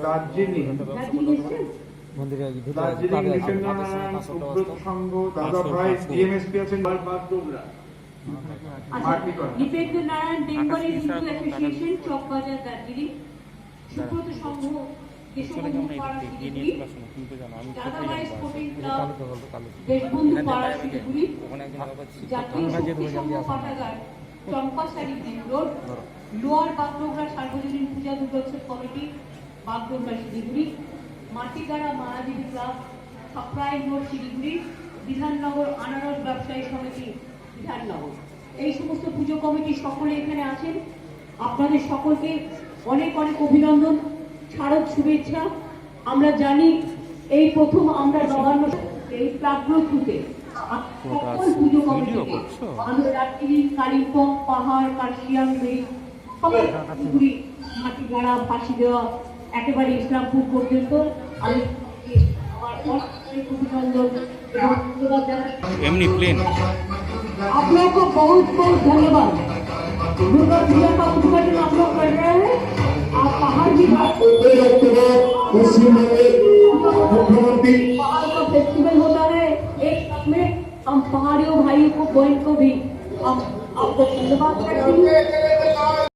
দার্জিলিং সংঘ দাদা ভাই ডিএমএসপি আছেন বাগডোগরা। দীপেন্দ্র নারায়ণ বেঙ্গলি হিন্দু অ্যাসোসিয়েশন চকবাজার দার্জিলিং, সুব্রত সংঘ কেশববন্ধু পাড়া শিলিগুড়ি, দাদাভাই স্পোর্টিং ক্লাব দেশবন্ধু পাড়া শিলিগুড়ি, জাতীয় শক্তি সংঘ পাঠাগার চম্পাশাড়ি দিন রোড, লোয়ার বাগডোগরা সার্বজনীন পূজা দুর্গোৎসব কমিটি বাগডোগরা শিলিগুড়ি, মাটিগাড়া মায়াদেবী ক্লাব ছাপড়াই রোড শিলিগুড়ি, বিধাননগর আনারস ব্যবসায়ী সমিতি বিধাননগর, এই সমস্ত পুজো কমিটি সকলে এখানে আছেন। আপনাদের সকলকে অনেক অনেক অভিনন্দন, শারদ শুভেচ্ছা। আমরা জানি এই প্রথম আমরা নবান্ন এই প্রাগ্রথুতে সকল পুজো কমিটিকে আমরা দার্জিলিং, কালিম্পং, পাহাড়, কার্শিয়াং, শিলিগুড়ি, মাটিগাড়া, ফাঁসি দেওয়া একেবারে ইসলামপুর পর্যন্ত আমি অভিনন্দন এবং ধন্যবাদ জানাই। आपलोग को बहुत बहुत धन्यवाद। दुर्गा पूजा का उद्घाटन आप लोग कर रहे हैं। आप पहाड़ की बात पहाड़ का फेस्टिवल होता है, एक में हम पहाड़ियों भाइयों को बहन को भी हम आपको धन्यवाद करते हैं।